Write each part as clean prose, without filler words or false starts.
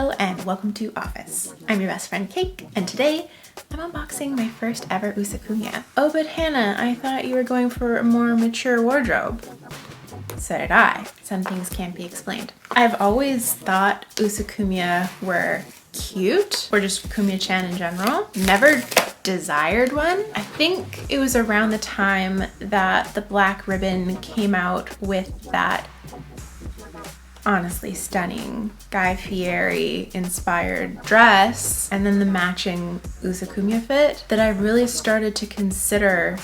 Hello and welcome to Office. I'm your best friend Cake, and today I'm unboxing my first ever usakumya. Oh, but Hannah, I thought you were going for a more mature wardrobe. So did I. Some things can't be explained. I've always thought usakumya were cute, or just kumya-chan in general. Never desired one. I think it was around the time that the black ribbon came out with that honestly stunning Guy Fieri inspired dress and then the matching usakumya fit that I really started to consider,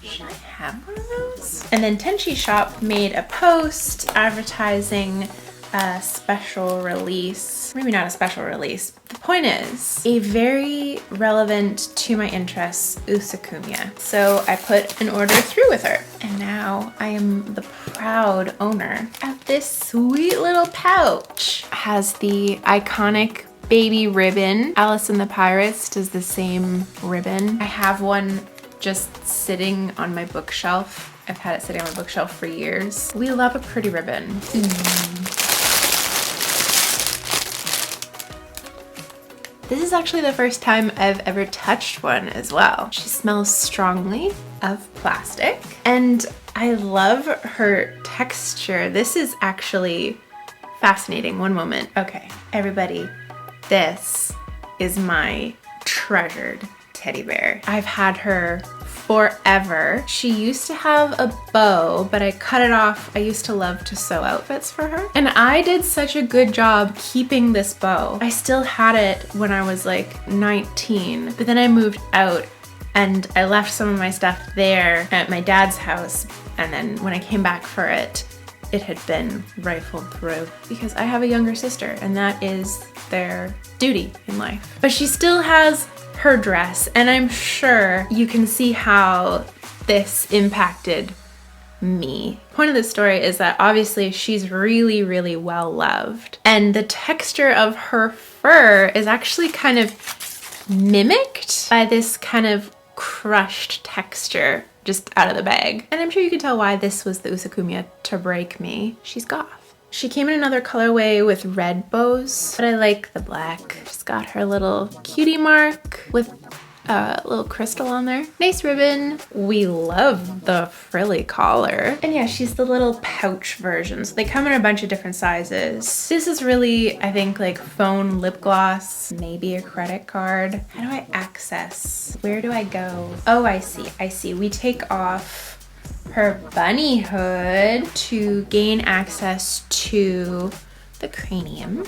should I have one of those? And then Tenchi Shop made a post advertising a special release. Maybe not a special release. The point is, a very relevant to my interests usakumya. So I put an order through with her. And now I am the proud owner of this sweet little pouch. It has the iconic baby ribbon. Alice and the Pirates does the same ribbon. I have one just sitting on my bookshelf. I've had it sitting on my bookshelf for years. We love a pretty ribbon. This is actually the first time I've ever touched one as well. She smells strongly of plastic and I love her texture. This is actually fascinating. One moment. Okay, everybody, this is my treasured teddy bear. I've had her forever. She used to have a bow, but I cut it off. I used to love to sew outfits for her. And I did such a good job keeping this bow. I still had it when I was like 19, but then I moved out and I left some of my stuff there at my dad's house. And then when I came back for it, it had been rifled through because I have a younger sister and that is their duty in life. But she still has her dress, and I'm sure you can see how this impacted me. Point of the story is that obviously she's really, really well loved, and the texture of her fur is actually kind of mimicked by this kind of crushed texture just out of the bag. And I'm sure you can tell why this was the usakumya to break me. She's goth. She came in another colorway with red bows, but I like the black. She's got her little cutie mark with a little crystal on there. Nice ribbon. We love the frilly collar. And yeah, she's the little pouch version. So they come in a bunch of different sizes. This is really, I think, like phone lip gloss, maybe a credit card. How do I access? Where do I go? Oh, I see. We take off her bunny hood to gain access to the cranium,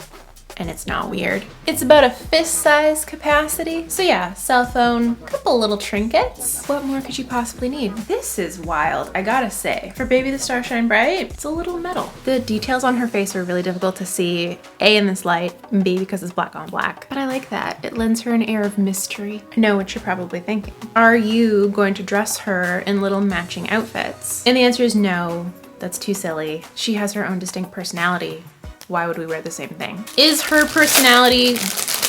and it's not weird. It's about a fist size capacity. So yeah, cell phone, couple little trinkets. What more could you possibly need? This is wild, I gotta say. For Baby the Star Shine Bright, it's a little metal. The details on her face are really difficult to see, A, in this light, and B, because it's black on black. But I like that. It lends her an air of mystery. I know what you're probably thinking. Are you going to dress her in little matching outfits? And the answer is no, that's too silly. She has her own distinct personality. Why would we wear the same thing? Is her personality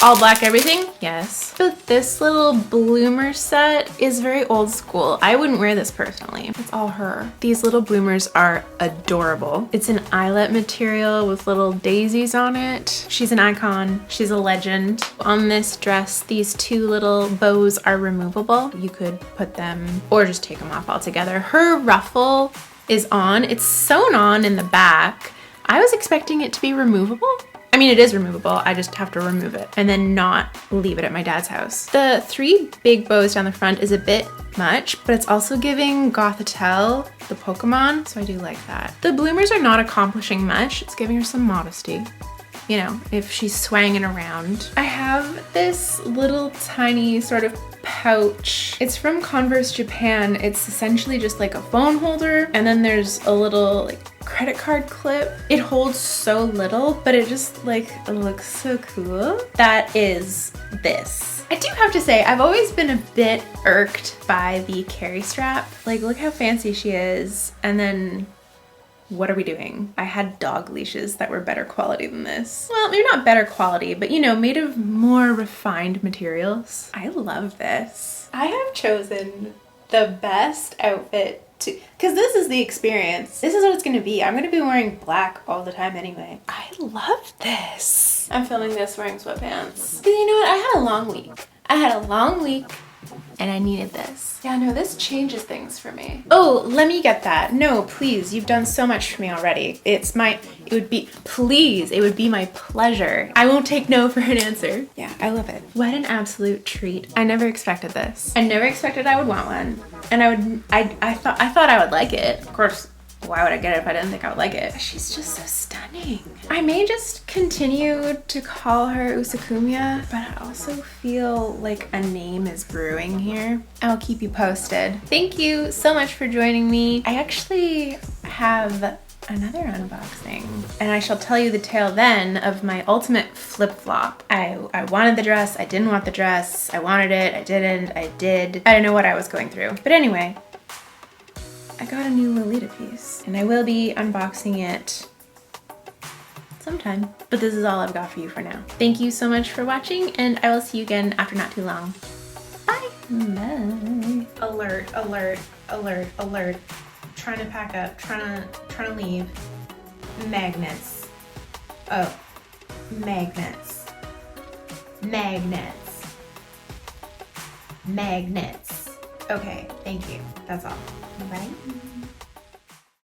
all black everything? Yes. But this little bloomer set is very old school. I wouldn't wear this personally. It's all her. These little bloomers are adorable. It's an eyelet material with little daisies on it. She's an icon. She's a legend. On this dress, these two little bows are removable. You could put them or just take them off altogether. Her ruffle is on. It's sewn on in the back. I was expecting it to be removable. I mean, it is removable. I just have to remove it and then not leave it at my dad's house. The three big bows down the front is a bit much, but it's also giving Gothitelle, the Pokemon, so I do like that. The bloomers are not accomplishing much. It's giving her some modesty, you know, if she's swanging around. I have this little tiny sort of pouch. It's from Converse Japan. It's essentially just like a phone holder, and then there's a little like credit card clip. It holds so little, but it just like looks so cool. That is this. I do have to say, I've always been a bit irked by the carry strap. Like, look how fancy she is, and then what are we doing? I had dog leashes that were better quality than this. Well, maybe not better quality, but you know, made of more refined materials. I love this. I have chosen the best outfit because this is the experience. This is what it's gonna be. I'm gonna be wearing black all the time anyway. I love this. I'm filming this wearing sweatpants. But you know what? I had a long week. And I needed this. Yeah, no, this changes things for me. Oh, let me get that. No, please, you've done so much for me already. It would be my pleasure. I won't take no for an answer. Yeah, I love it. What an absolute treat. I never expected this. I never expected I would want one. And I thought I would like it. Of course, why would I get it if I didn't think I would like it? She's just so stunning. I may just continue to call her Usakumya, but I also feel like a name is brewing here. I'll keep you posted. Thank you so much for joining me. I actually have another unboxing, and I shall tell you the tale then of my ultimate flip-flop. I wanted the dress, I didn't want the dress, I wanted it, I didn't, I did. I don't know what I was going through. But anyway, I got a new Lolita piece, and I will be unboxing it sometime. But this is all I've got for you for now. Thank you so much for watching, and I will see you again after not too long. Bye! Bye! Alert, alert, alert, alert. Trying to pack up, trying to leave. Magnets. Oh, magnets. Magnets. Magnets. Okay, thank you. That's all. Bye.